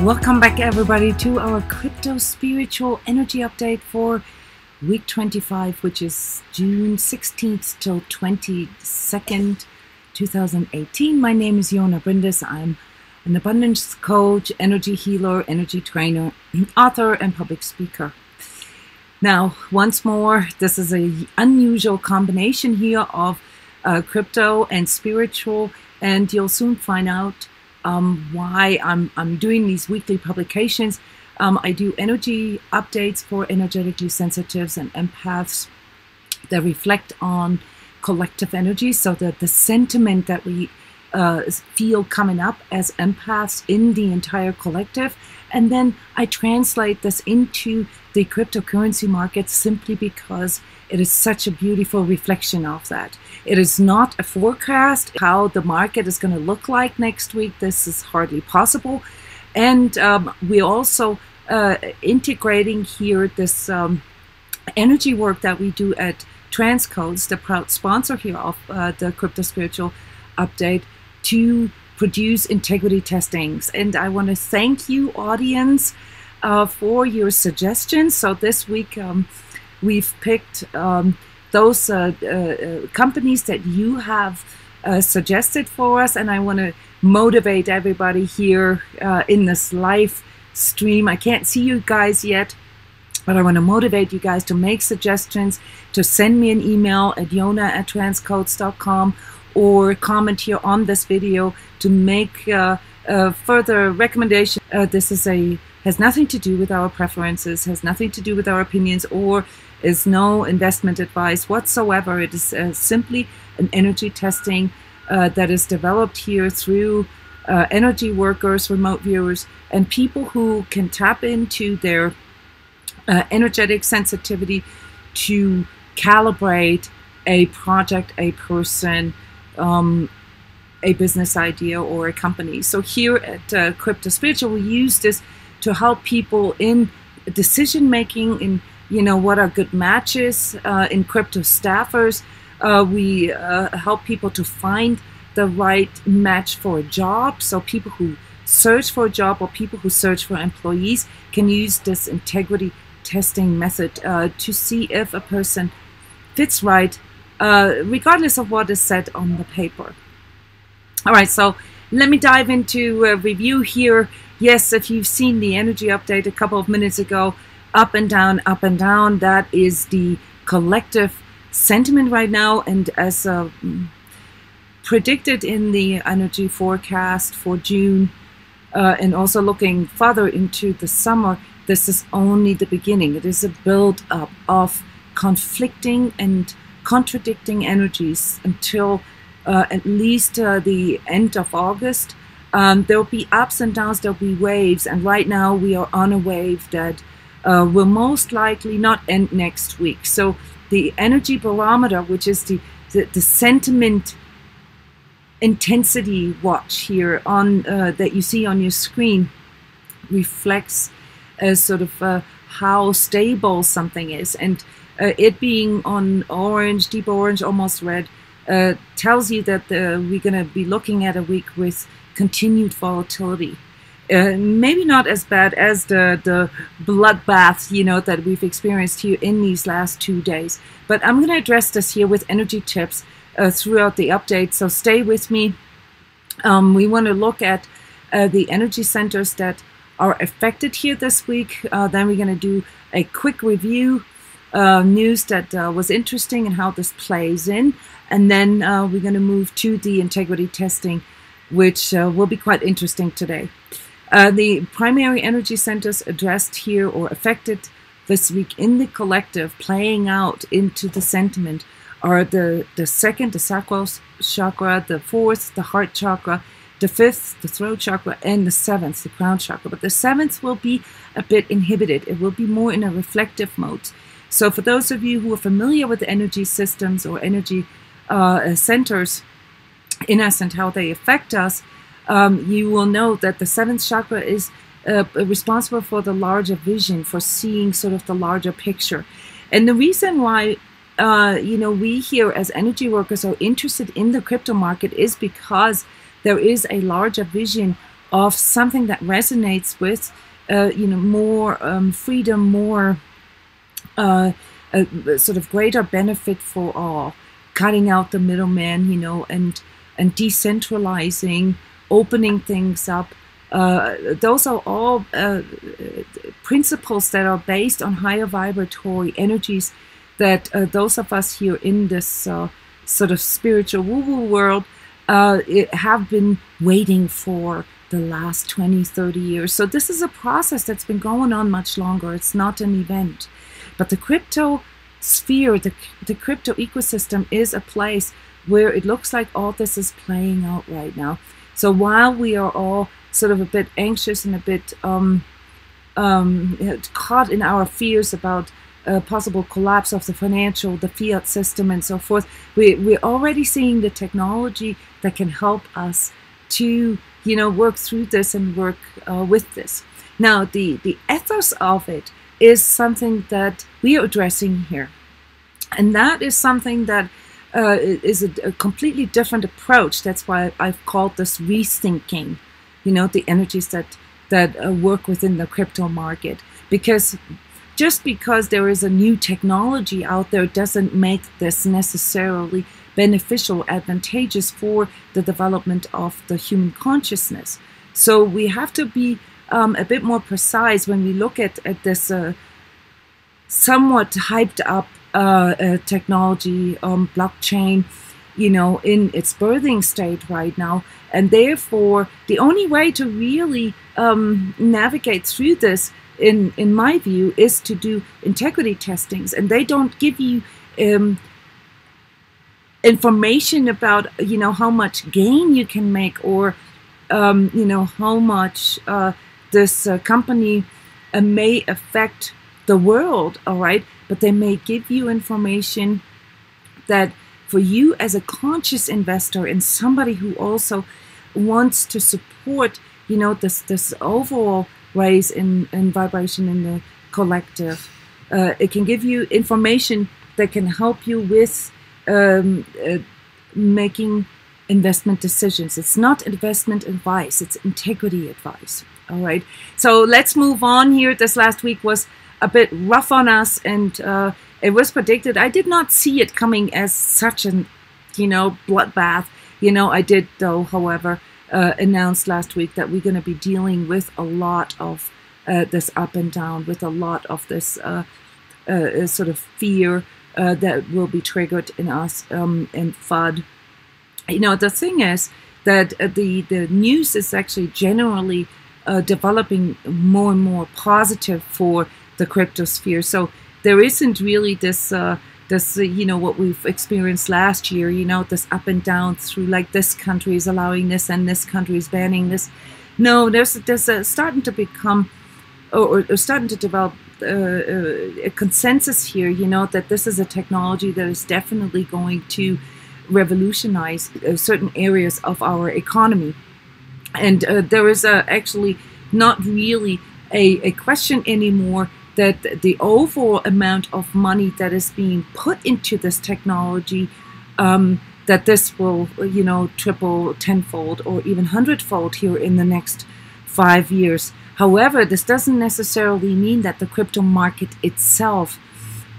Welcome back everybody to our crypto spiritual energy update for week 25, which is June 16th till 22nd, 2018. My name is Jona Bryndis. I'm an abundance coach, energy healer, energy trainer, author, and public speaker. Now, once more, this is an unusual combination here of crypto and spiritual, and you'll soon find out why I'm doing these weekly publications. I do energy updates for energetically sensitives and empaths that reflect on collective energy, so that the sentiment that we feel coming up as empaths in the entire collective, and then I translate this into the cryptocurrency market simply because it is such a beautiful reflection of that. It is not a forecast how the market is going to look like next week. This is hardly possible. And we're also integrating here this energy work that we do at transCODES, the proud sponsor here of the Crypto Spiritual Update, to produce integrity testings. And I want to thank you, audience, for your suggestions. So this week we've picked those companies that you have suggested for us, and I want to motivate everybody here in this live stream. I can't see you guys yet, but I want to motivate you guys to make suggestions, to send me an email at jona@transcodes.com, or comment here on this video to make further recommendation. This is has nothing to do with our preferences, has nothing to do with our opinions, or is no investment advice whatsoever. It is simply an energy testing that is developed here through energy workers, remote viewers, and people who can tap into their energetic sensitivity to calibrate a project, a person, a business idea, or a company. So here at Crypto Spiritual, we use this to help people in decision making, in what are good matches, in crypto staffers. We help people to find the right match for a job. So people who search for a job or people who search for employees can use this integrity testing method to see if a person fits right, regardless of what is said on the paper. All right, so let me dive into a review here. Yes, if you've seen the energy update a couple of minutes ago, up and down, that is the collective sentiment right now. And as predicted in the energy forecast for June, and also looking further into the summer, this is only the beginning. It is a build-up of conflicting and contradicting energies until at least the end of August. There'll be ups and downs, there'll be waves, and right now we are on a wave that will most likely not end next week. So the energy barometer, which is the sentiment intensity watch here on that you see on your screen, reflects as sort of how stable something is, and it being on orange, deep orange, almost red, tells you that we're going to be looking at a week with continued volatility. Maybe not as bad as the bloodbath, that we've experienced here in these last 2 days. But I'm going to address this here with energy tips throughout the update, so stay with me. We want to look at the energy centers that are affected here this week. Then we're going to do a quick review, news that was interesting and how this plays in. And then we're going to move to the integrity testing, which will be quite interesting today. The primary energy centers addressed here or affected this week in the collective, playing out into the sentiment, are the second, the sacral chakra, the fourth, the heart chakra, the fifth, the throat chakra, and the seventh, the crown chakra. But the seventh will be a bit inhibited. It will be more in a reflective mode. So for those of you who are familiar with energy systems or energy centers in us and how they affect us, you will know that the seventh chakra is responsible for the larger vision, for seeing sort of the larger picture. And the reason why we here as energy workers are interested in the crypto market is because there is a larger vision of something that resonates with, more freedom, more sort of greater benefit for all, cutting out the middleman, and decentralizing, opening things up. Those are all principles that are based on higher vibratory energies that those of us here in this sort of spiritual woo-woo world have been waiting for the last 20, 30 years. So this is a process that's been going on much longer. It's not an event. But the crypto sphere, the crypto ecosystem is a place where it looks like all this is playing out right now. So while we are all sort of a bit anxious and a bit caught in our fears about possible collapse of the fiat system and so forth, we're already seeing the technology that can help us to, work through this and work with this. Now, the ethos of it is something that we are addressing here. And that is something that is a completely different approach. That's why I've called this rethinking, the energies that work within the crypto market. Because just because there is a new technology out there doesn't make this necessarily beneficial, advantageous for the development of the human consciousness. So we have to be a bit more precise when we look at this somewhat hyped up technology, blockchain, in its birthing state right now. And therefore, the only way to really navigate through this, in my view, is to do integrity testings. And they don't give you information about, how much gain you can make, or, how much this company may affect the world, all right? But they may give you information that for you as a conscious investor and somebody who also wants to support, this overall rise in vibration in the collective, it can give you information that can help you with making investment decisions. It's not investment advice, it's integrity advice. All right, so let's move on here. This last week was a bit rough on us, and it was predicted. I did not see it coming as such an, bloodbath. I did, though, however, announce last week that we're going to be dealing with a lot of this up and down, with a lot of this sort of fear that will be triggered in us and FUD. The thing is that the news is actually generally developing more and more positive for the crypto sphere. So there isn't really this what we've experienced last year, this up and down through, like, this country is allowing this and this country is banning this. No, there's starting to become or starting to develop a consensus here, that this is a technology that is definitely going to revolutionize certain areas of our economy. And there is actually not really a question anymore that the overall amount of money that is being put into this technology, that this will, triple, tenfold, or even hundredfold here in the next 5 years. However, this doesn't necessarily mean that the crypto market itself,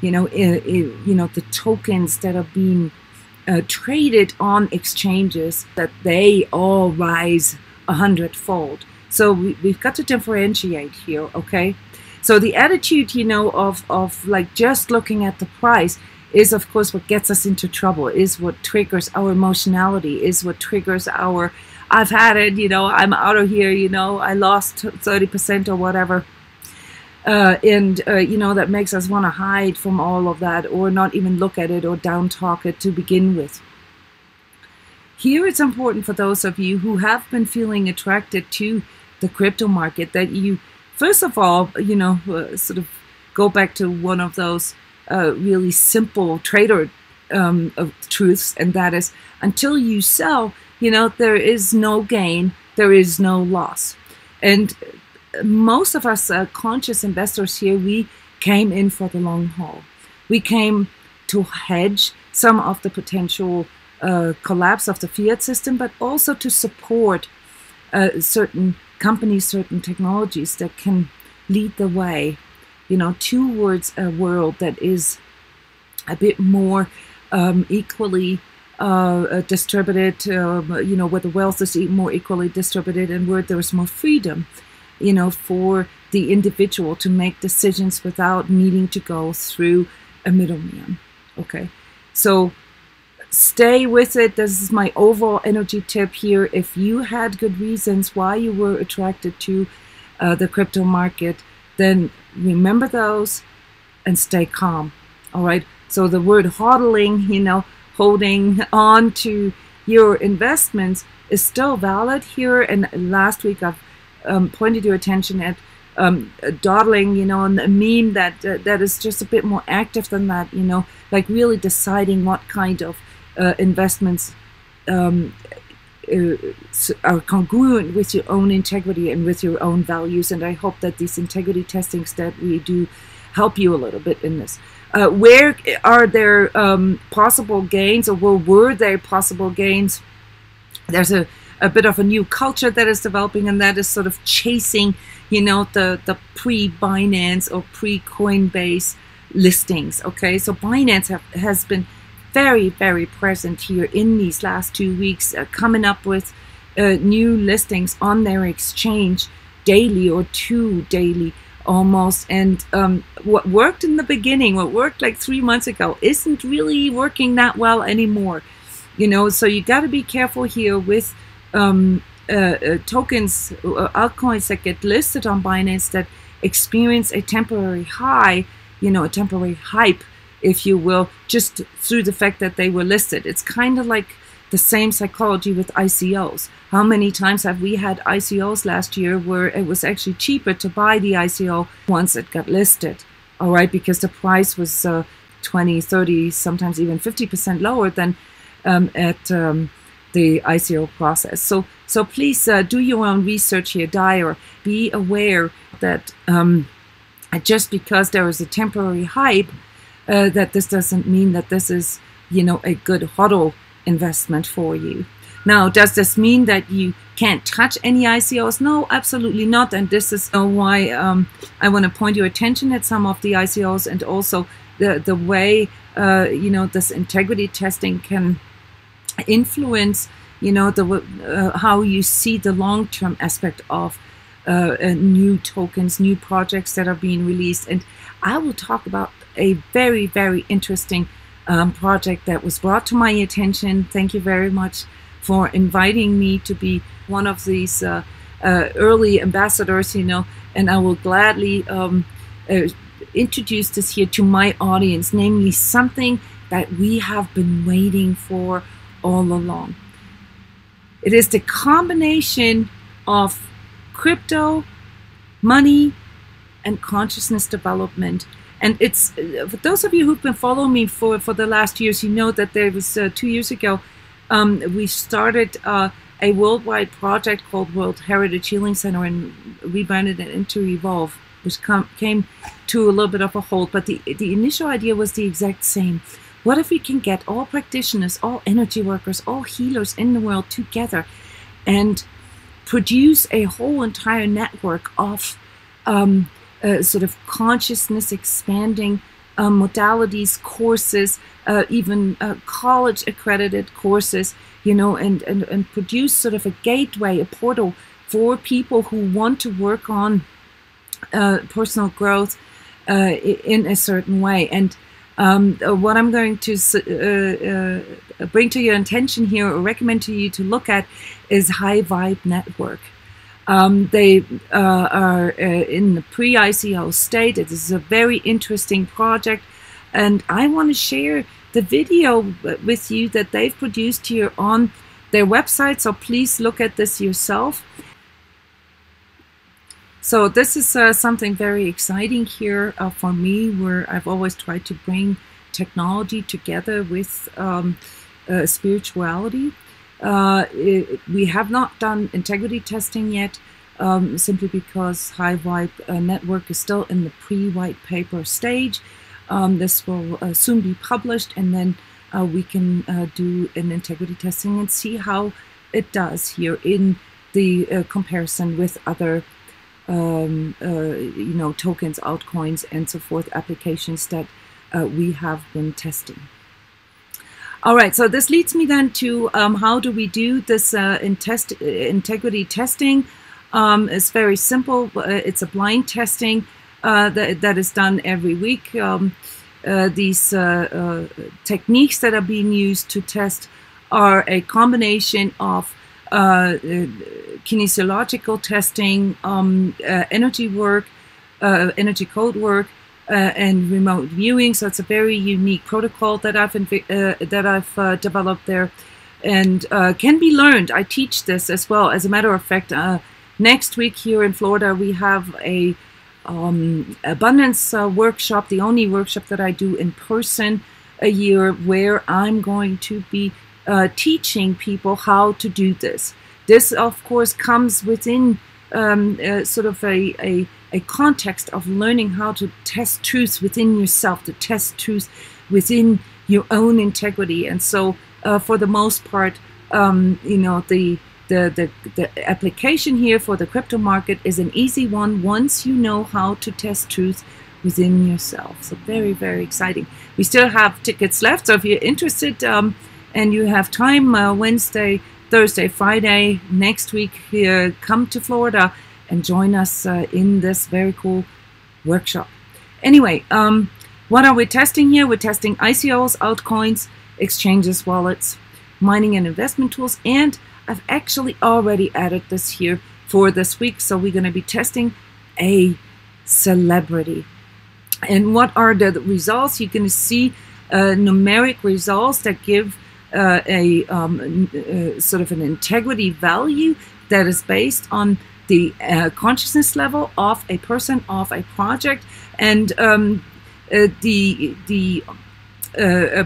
the tokens that are being traded on exchanges, that they all rise 100-fold. So we've got to differentiate here, okay? So the attitude, of like just looking at the price is, of course, what gets us into trouble, is what triggers our emotionality, is what triggers our, I've had it, I'm out of here, I lost 30% or whatever. That makes us want to hide from all of that, or not even look at it or down talk it to begin with. Here it's important for those of you who have been feeling attracted to the crypto market that you, first of all, sort of go back to one of those really simple trader of truths, and that is, until you sell, there is no gain, there is no loss. And most of us conscious investors here, we came in for the long haul. We came to hedge some of the potential collapse of the fiat system, but also to support certain companies, certain technologies that can lead the way, you know, towards a world that is a bit more equally distributed, you know, where the wealth is more equally distributed and where there's more freedom, you know, for the individual to make decisions without needing to go through a middleman. Okay, so stay with it. This is my overall energy tip here. If you had good reasons why you were attracted to the crypto market, then remember those and stay calm. All right. So the word hodling, you know, holding on to your investments is still valid here. And last week I've pointed your attention at dawdling, you know, and a meme that that is just a bit more active than that, you know, like really deciding what kind of investments are congruent with your own integrity and with your own values. And I hope that these integrity testings that we do help you a little bit in this. Where are there possible gains, or were there possible gains? There's a bit of a new culture that is developing, and that is sort of chasing, you know, the pre-Binance or pre-Coinbase listings. Okay, so Binance has been very, very present here in these last 2 weeks, coming up with new listings on their exchange daily or 2 daily almost. And what worked in the beginning, what worked like 3 months ago, isn't really working that well anymore. You know, so you got to be careful here with tokens, altcoins that get listed on Binance that experience a temporary high, you know, a temporary hype, if you will, just through the fact that they were listed. It's kind of like the same psychology with ICOs. How many times have we had ICOs last year where it was actually cheaper to buy the ICO once it got listed, all right, because the price was 20, 30, sometimes even 50% lower than at the ICO process. So please do your own research here, Dyer. Be aware that just because there is a temporary hype, that this doesn't mean that this is, you know, a good hodl investment for you. Now, does this mean that you can't touch any ICOs? No, absolutely not. And this is why I want to point your attention at some of the ICOs, and also the way, you know, this integrity testing can influence, you know, the how you see the long-term aspect of new tokens, new projects that are being released. And I will talk about a very, very interesting project that was brought to my attention. Thank you very much for inviting me to be one of these early ambassadors, you know, and I will gladly introduce this here to my audience, namely something that we have been waiting for all along. It is the combination of crypto, money, and consciousness development. And it's, for those of you who've been following me for the last years, you know that there was 2 years ago, we started a worldwide project called World Heritage Healing Center and rebranded it into Evolve, which came to a little bit of a halt. But the initial idea was the exact same. What if we can get all practitioners, all energy workers, all healers in the world together and produce a whole entire network of sort of consciousness expanding modalities, courses, even college accredited courses, you know, and produce sort of a gateway, a portal for people who want to work on personal growth in a certain way. And what I'm going to bring to your attention here, or recommend to you to look at, is HIGHVIBE.Network. They are in the pre-ICO state. It is a very interesting project, and I want to share the video with you that they've produced here on their website, so please look at this yourself. So this is something very exciting here for me, where I've always tried to bring technology together with spirituality. We have not done integrity testing yet, simply because HIGHVIBE.Network is still in the pre-white paper stage. This will soon be published, and then we can do an integrity testing and see how it does here in the comparison with other tokens, altcoins, and so forth, applications that we have been testing. All right, so this leads me then to how do we do this integrity testing. It's very simple. It's a blind testing that is done every week. These techniques that are being used to test are a combination of kinesiological testing, energy work, energy code work, and remote viewing. So it's a very unique protocol that I've developed there, and can be learned. I teach this as well. As a matter of fact, next week here in Florida, we have a abundance workshop, the only workshop that I do in person a year, where I'm going to be teaching people how to do this. This, of course, comes within sort of a context of learning how to test truth within yourself, to test truth within your own integrity. And so, for the most part, the application here for the crypto market is an easy one once you know how to test truth within yourself. So very, very exciting. We still have tickets left, so if you're interested and you have time, Wednesday, Thursday, Friday next week here, come to Florida and join us in this very cool workshop. Anyway, what are we testing here? We're testing ICOs, altcoins, exchanges, wallets, mining and investment tools, and I've actually already added this here for this week. So we're going to be testing a celebrity. And what are the results? You're going to see numeric results that give sort of an integrity value that is based on the consciousness level of a person, of a project, and the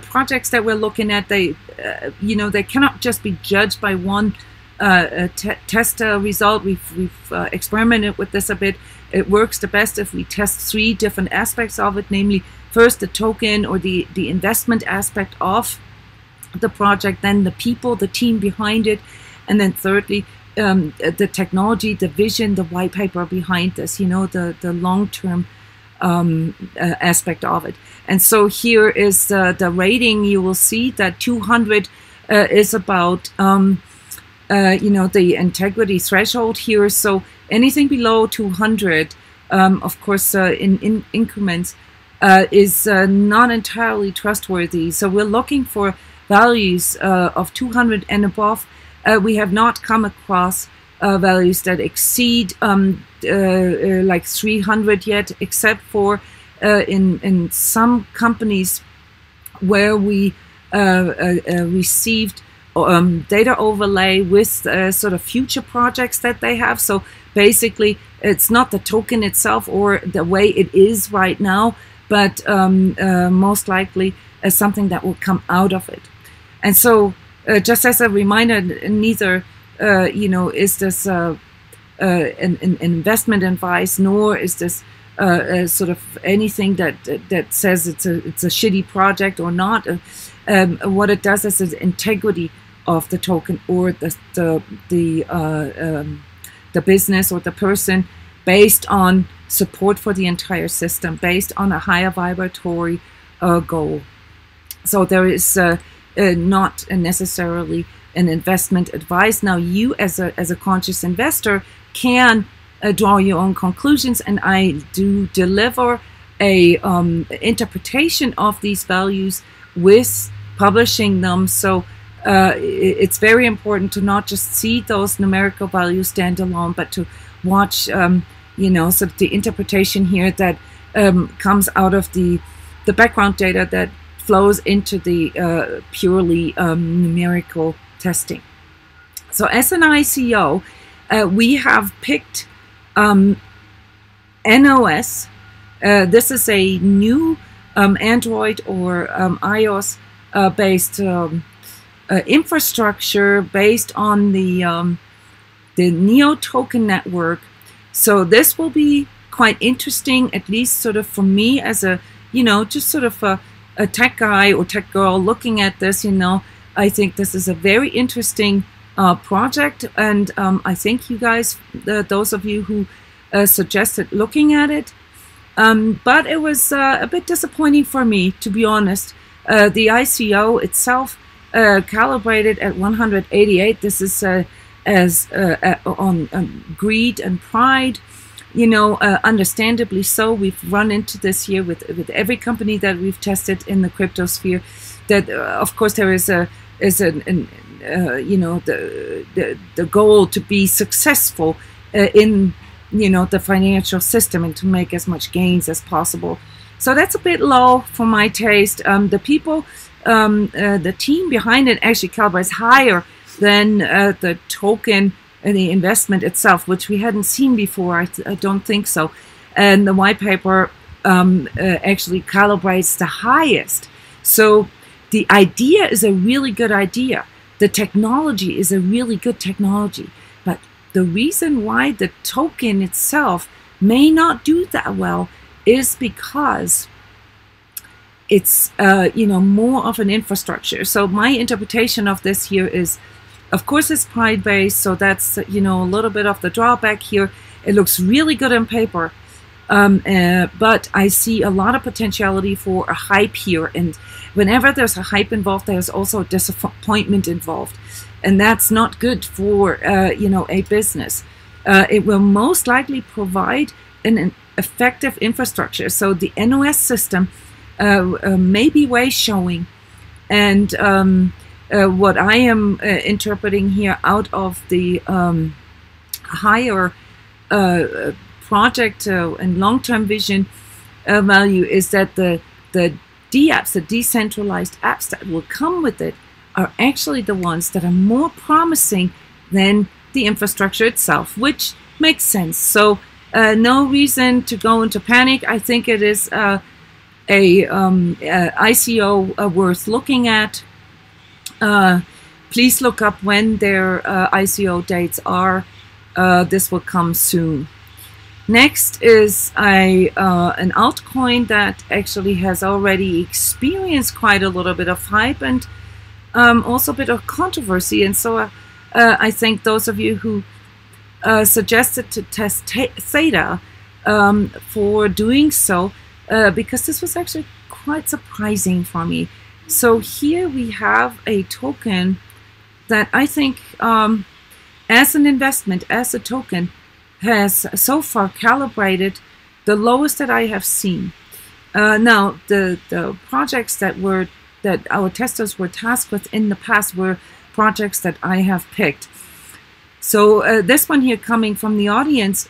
projects that we're looking at, they cannot just be judged by one test result. We've experimented with this a bit. It works the best if we test 3 different aspects of it, namely first the token or the investment aspect of the project, then the people, the team behind it, and then thirdly the technology, the vision, the white paper behind this, the long-term aspect of it. And so here is the rating. You will see that 200 is about the integrity threshold here. So anything below 200, of course, in increments, is not entirely trustworthy. So we're looking for values of 200 and above. We have not come across values that exceed like 300 yet, except for in some companies where we received data overlay with sort of future projects that they have. So basically, it's not the token itself or the way it is right now, but most likely something that will come out of it. And so, just as a reminder, neither is this an investment advice, nor is this sort of anything that says it's a shitty project or not. What it does is the integrity of the token or the business or the person, based on support for the entire system, based on a higher vibratory goal. So there is not necessarily an investment advice. Now you as a conscious investor can draw your own conclusions, and I do deliver a interpretation of these values with publishing them. So it's very important to not just see those numerical values stand alone, but to watch sort of the interpretation here that comes out of the background data that flows into the purely numerical testing. So as an ICO, we have picked nOS. This is a new Android or iOS based infrastructure based on the Neo token network. So this will be quite interesting, at least sort of for me as a just sort of a tech guy or tech girl looking at this. I think this is a very interesting project, and I thank you guys, those of you who suggested looking at it. But it was a bit disappointing for me, to be honest. The ICO itself calibrated at 188. This is on greed and pride. You know, understandably so. We've run into this here with every company that we've tested in the crypto sphere. That of course there is you know, the goal to be successful in, you know, the financial system and to make as much gains as possible. So that's a bit low for my taste. The people, the team behind it actually calibrates higher than the token and the investment itself, which we hadn't seen before. I don't think so. And the white paper actually calibrates the highest. So the idea is a really good idea. The technology is a really good technology. But the reason why the token itself may not do that well is because it's you know, more of an infrastructure. So my interpretation of this here is, of course, it's pride based, so that's, you know, a little bit of the drawback here. It looks really good on paper, but I see a lot of potentiality for a hype here, and whenever there's a hype involved, there's also a disappointment involved, and that's not good for you know, a business. It will most likely provide an effective infrastructure. So the nOS system may be way showing, and what I am interpreting here out of the higher project and long-term vision value is that the DApps, the decentralized apps that will come with it, are actually the ones that are more promising than the infrastructure itself, which makes sense. So no reason to go into panic. I think it is a ICO worth looking at. Please look up when their ICO dates are. This will come soon. Next is an altcoin that actually has already experienced quite a little bit of hype and also a bit of controversy. And so I think those of you who suggested to test Theta for doing so, because this was actually quite surprising for me. So here we have a token that I think as an investment, as a token, has so far calibrated the lowest that I have seen. Now the projects that our testers were tasked with in the past were projects that I have picked. So this one here coming from the audience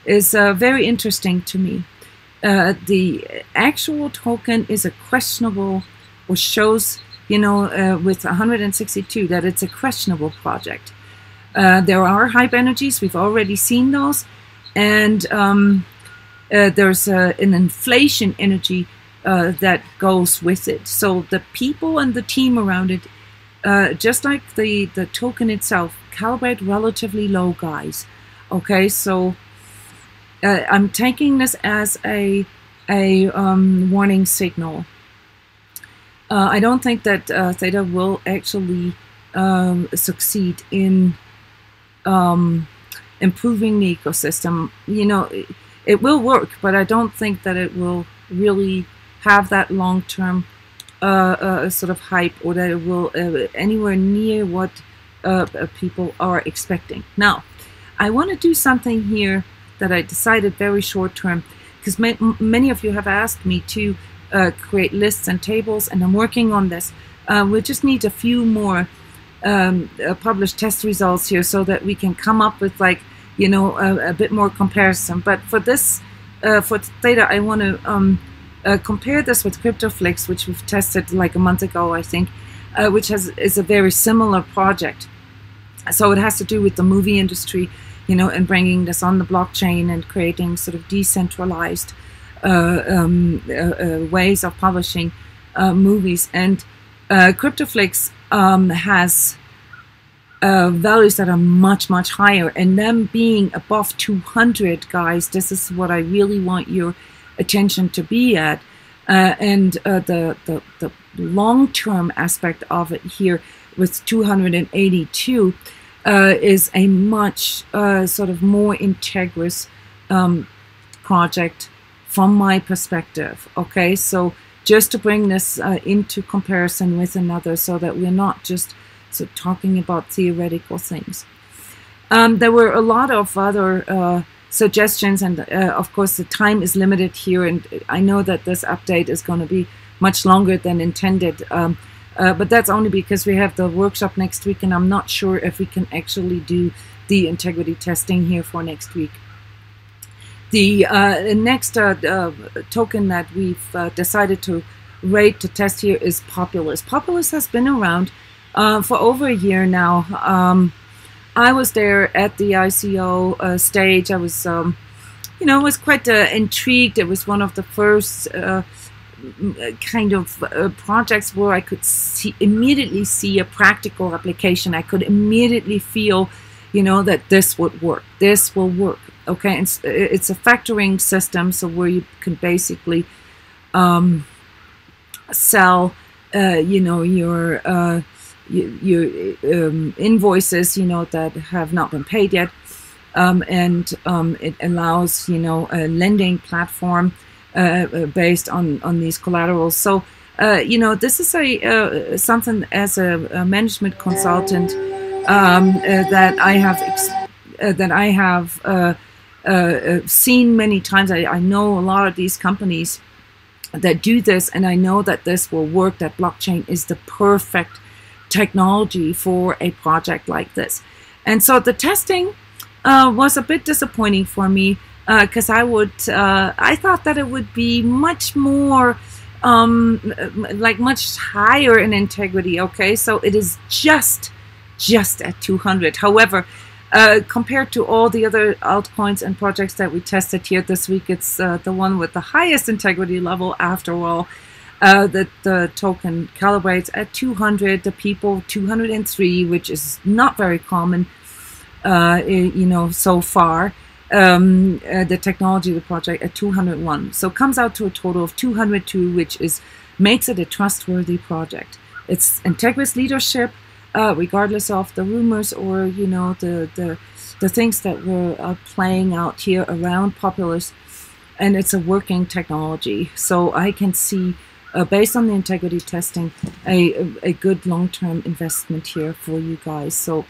is very interesting to me. The actual token is a questionable, or shows, you know, with 162 that it's a questionable project. There are hype energies, we've already seen those, and there's an inflation energy that goes with it. So the people and the team around it, just like the token itself, calibrate relatively low, guys. Okay, so I'm taking this as a warning signal. I don't think that Theta will actually succeed in improving the ecosystem. You know, it will work, but I don't think that it will really have that long-term sort of hype, or that it will anywhere near what people are expecting. Now, I want to do something here that I decided very short-term, because many of you have asked me to create lists and tables, and I'm working on this. We just need a few more published test results here so that we can come up with, like, you know, a bit more comparison. But for this, for Theta, I want to compare this with CryptoFlix, which we've tested like a month ago, I think, which is a very similar project. So it has to do with the movie industry, you know, and bringing this on the blockchain and creating sort of decentralized ways of publishing movies. And CryptoFlix has values that are much, much higher, and them being above 200, guys, this is what I really want your attention to be at. And the long-term aspect of it here with 282 is a much sort of more integrous project from my perspective. Okay, so just to bring this into comparison with another, so that we're not just talking about theoretical things. There were a lot of other suggestions, and of course the time is limited here, and I know that this update is going to be much longer than intended, but that's only because we have the workshop next week, and I'm not sure if we can actually do the integrity testing here for next week. The next token that we've decided to rate to test here is Populous. Populous has been around for over a year now. I was there at the ICO stage. I was, you know, was quite intrigued. It was one of the first kind of projects where I could immediately see a practical application. I could immediately feel, you know, that this would work. This will work. Okay, it's a factoring system, so where you can basically sell, you know, your invoices, you know, that have not been paid yet, and it allows, you know, a lending platform based on these collaterals. So, you know, this is a something as a management consultant that I have seen many times. I know a lot of these companies that do this, and I know that this will work, that blockchain is the perfect technology for a project like this. And so the testing was a bit disappointing for me, because I thought that it would be much more like much higher in integrity. Okay, so it is just at 200. However, compared to all the other altcoins and projects that we tested here this week, it's the one with the highest integrity level after all. The token calibrates at 200, the people 203, which is not very common, you know, so far. The technology of the project at 201. So it comes out to a total of 202, which makes it a trustworthy project. It's integrous leadership, regardless of the rumors or, you know, the things that were playing out here around Populous, and it's a working technology. So I can see, based on the integrity testing, a good long-term investment here for you guys. So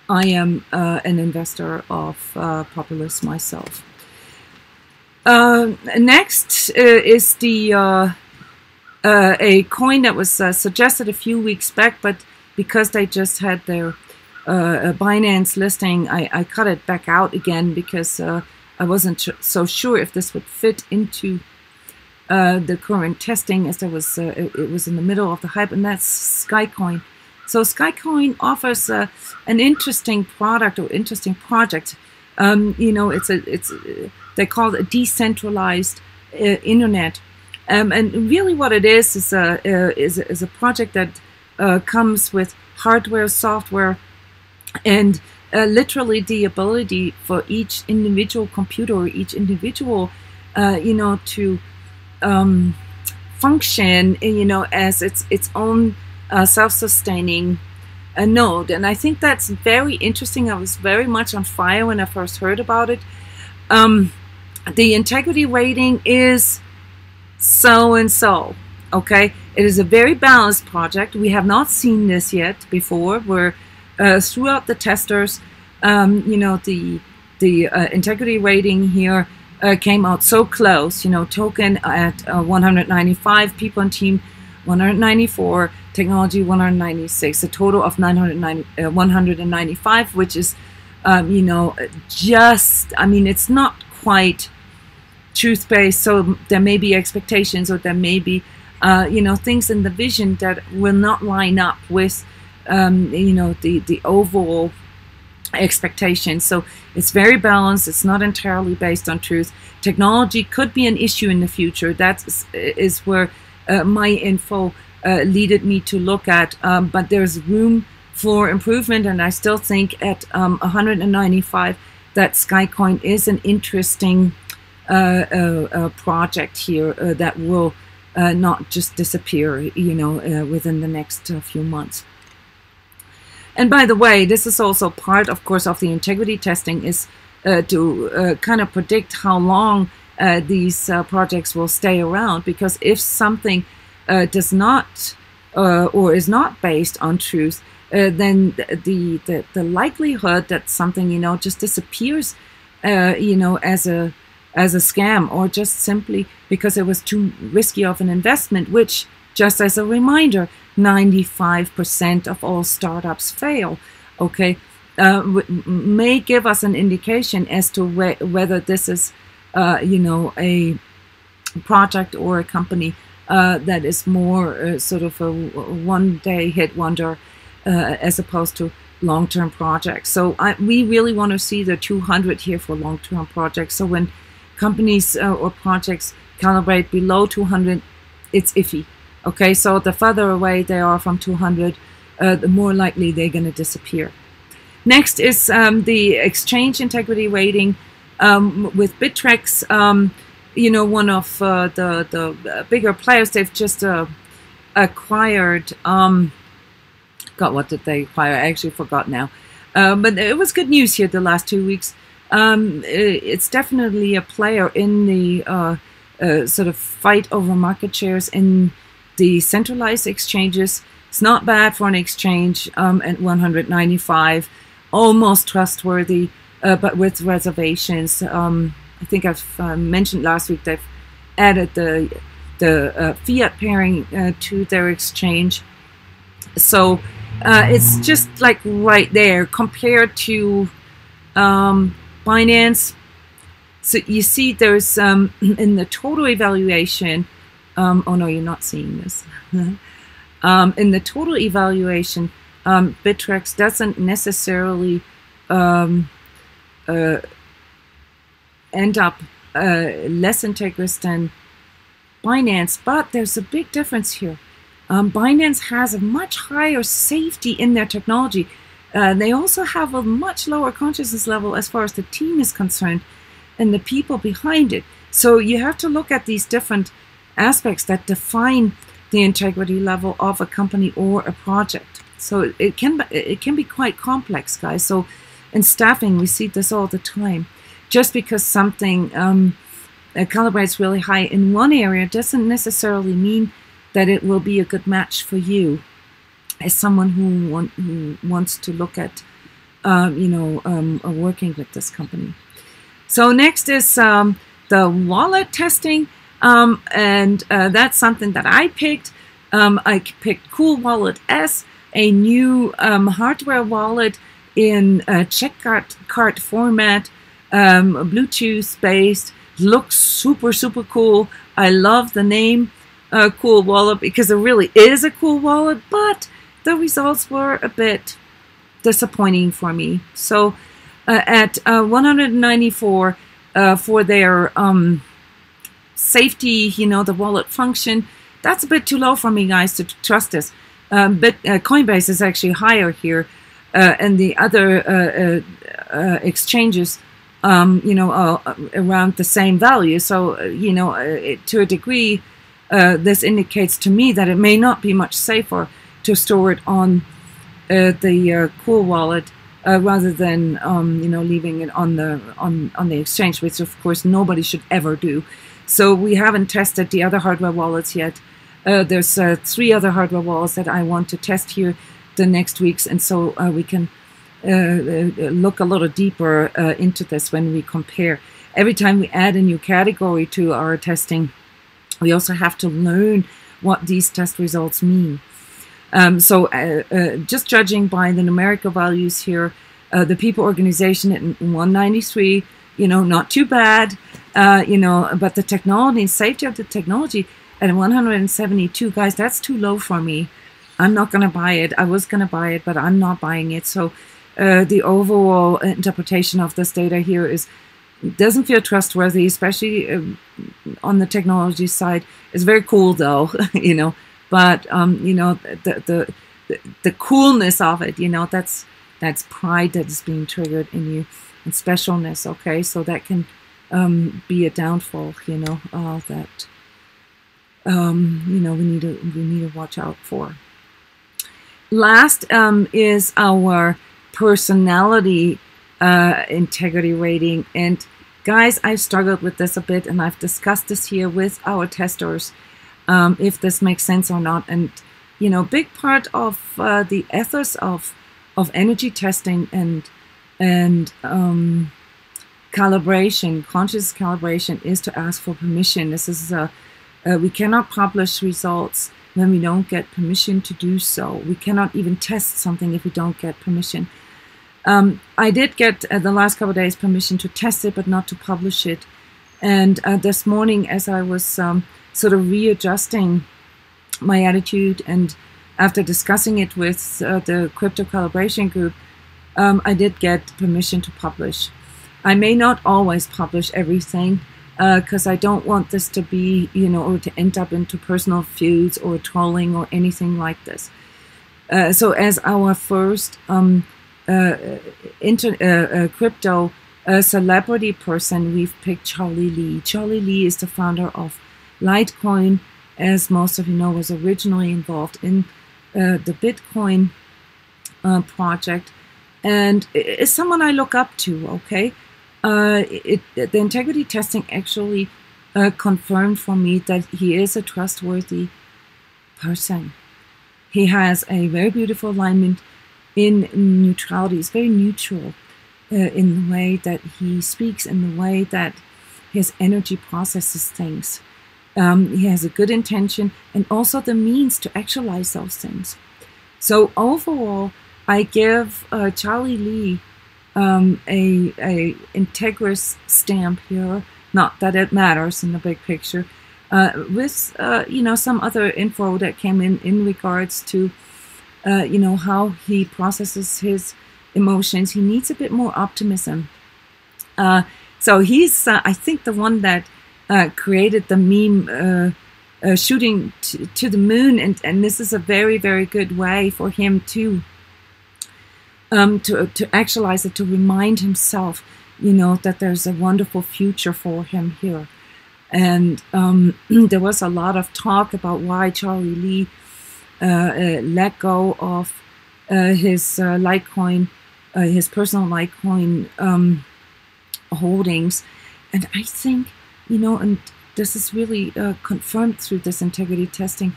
I am an investor of Populous myself. Next is the a coin that was suggested a few weeks back, but because they just had their Binance listing, I cut it back out again, because I wasn't so sure if this would fit into the current testing, as there was it was in the middle of the hype, and that's Skycoin. So Skycoin offers an interesting product or interesting project. You know, they call it a decentralized internet. And really what it is a project that comes with hardware, software, and literally the ability for each individual computer or each individual, you know, to function, you know, as its own self-sustaining node. And I think that's very interesting. I was very much on fire when I first heard about it. The integrity rating is so and so. Okay, it is a very balanced project. We have not seen this yet before, where throughout the testers, you know, the integrity rating here came out so close. You know, token at 195, people on team 194, technology 196, a total of 195, which is, you know, just, I mean, it's not quite truth-based, so there may be expectations, or there may be, you know, things in the vision that will not line up with, you know, the overall expectations. So it's very balanced. It's not entirely based on truth. Technology could be an issue in the future. That is where my info leaded me to look at, but there's room for improvement, and I still think at 195 that Skycoin is an interesting project here that will not just disappear, within the next few months. And by the way, this is also part, of course, of the integrity testing, is to kind of predict how long these projects will stay around, because if something does not or is not based on truth, then the likelihood that something just disappears as a scam, or just simply because it was too risky of an investment, which, just as a reminder, 95% of all startups fail, okay, may give us an indication as to whether this is a project or a company that is more sort of a one-day hit wonder as opposed to long-term projects. So we really want to see the 200 here for long-term projects. So when companies or projects calibrate below 200, it's iffy. Okay, so the further away they are from 200, the more likely they're going to disappear. Next is the exchange integrity rating with BITTREX. One of the bigger players. They've just acquired. God, what did they acquire? I actually forgot now. But it was good news here the last 2 weeks. It's definitely a player in the sort of fight over market shares in the centralized exchanges. It's not bad for an exchange at 195, almost trustworthy, but with reservations. I think I've mentioned last week they've added the fiat pairing to their exchange. So it's just like right there compared to Binance. So you see there's in the total evaluation, oh no, you're not seeing this. In the total evaluation, BITTREX doesn't necessarily end up less integrous than Binance, but there's a big difference here. Binance has a much higher safety in their technology. They also have a much lower consciousness level as far as the team is concerned and the people behind it. So you have to look at these different aspects that define the integrity level of a company or a project. So it can be quite complex, guys. So in staffing, we see this all the time. Just because something calibrates really high in one area doesn't necessarily mean that it will be a good match for you as someone who wants to look at working with this company. So next is the wallet testing, and that's something that I picked. I picked COOLWALLET S, a new hardware wallet in check card format, Bluetooth based. Looks super cool. I love the name Cool Wallet because it really is a cool wallet, but the results were a bit disappointing for me. So at 194 for their safety, the wallet function, that's a bit too low for me, guys, to trust this. But Coinbase is actually higher here, and the other exchanges, around the same value. So, to a degree, this indicates to me that it may not be much safer to store it on the Cool Wallet rather than leaving it on the exchange, which of course nobody should ever do. So we haven't tested the other hardware wallets yet. There's 3 other hardware wallets that I want to test here the next weeks, and so we can look a little deeper into this when we compare. Every time we add a new category to our testing, we also have to learn what these test results mean. So just judging by the numerical values here, the people organization at 193, not too bad, but the technology and safety of the technology at 172, guys, that's too low for me. I'm not going to buy it. I was going to buy it, but I'm not buying it. So the overall interpretation of this data here doesn't feel trustworthy, especially on the technology side. It's very cool though, but the coolness of it, that's pride that is being triggered in you, and specialness. Okay, so that can be a downfall, that you know, we need to watch out for. Last is our personality integrity rating. And guys, I've struggled with this a bit, and I've discussed this here with our testers, if this makes sense or not. And you know, big part of the ethos of energy testing and calibration, conscious calibration, is to ask for permission. This is we cannot publish results when we don't get permission to do so. We cannot even test something if we don't get permission. I did get the last couple of days permission to test it, but not to publish it. And this morning, as I was sort of readjusting my attitude, and after discussing it with the crypto calibration group, I did get permission to publish. I may not always publish everything, because I don't want this to be, you know, or to end up into personal feuds or trolling or anything like this. So as our first crypto celebrity person, we've picked Charlie Lee. Charlie Lee is the founder of Litecoin, as most of you know, was originally involved in the Bitcoin project, and is someone I look up to, okay? The integrity testing actually confirmed for me that he is a trustworthy person. He has a very beautiful alignment in neutrality. He's very neutral in the way that he speaks, in the way that his energy processes things. He has a good intention and also the means to actualize those things. So overall, I give Charlie Lee a integrous stamp here. Not that it matters in the big picture. With you know, some other info that came in regards to you know, how he processes his emotions. He needs a bit more optimism. So he's I think the one that created the meme shooting to the moon, and this is a very, very good way for him to actualize it, to remind himself, you know, that there's a wonderful future for him here. And there was a lot of talk about why Charlie Lee let go of his Litecoin, his personal Litecoin holdings. And I think, you know, and this is really confirmed through this integrity testing,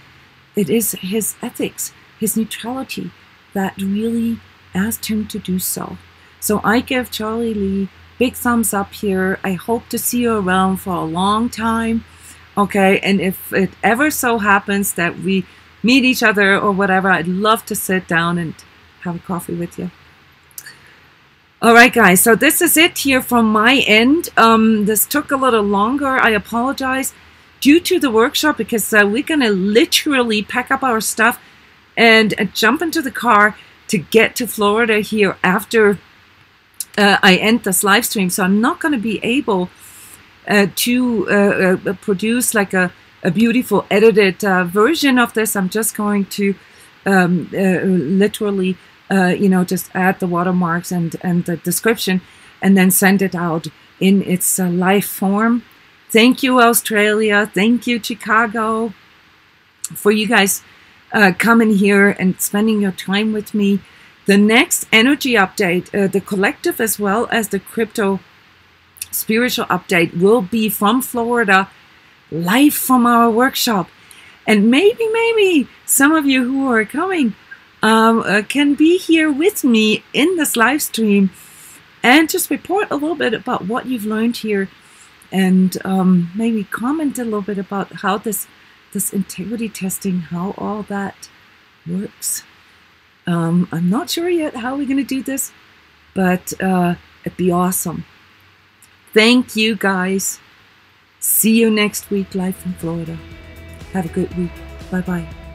it is his ethics, his neutrality that really asked him to do so. So I give Charlie Lee big thumbs up here. I hope to see you around for a long time. Okay, and if it ever so happens that we meet each other or whatever, I'd love to sit down and have a coffee with you. All right, guys, so this is it here from my end. This took a little longer. I apologize due to the workshop, because we're going to literally pack up our stuff and jump into the car to get to Florida here after I end this live stream. So I'm not going to be able to produce like a beautiful edited version of this. I'm just going to literally you know, just add the watermarks and the description, and then send it out in its live form. Thank you, Australia. Thank you, Chicago, for you guys coming here and spending your time with me. The next energy update, the collective as well as the crypto spiritual update, will be from Florida, live from our workshop. And maybe some of you who are coming can be here with me in this live stream and just report a little bit about what you've learned here, and maybe comment a little bit about how this integrity testing, how all that works. I'm not sure yet how we're going to do this, but it'd be awesome. Thank you, guys. See you next week live from Florida. Have a good week. Bye-bye.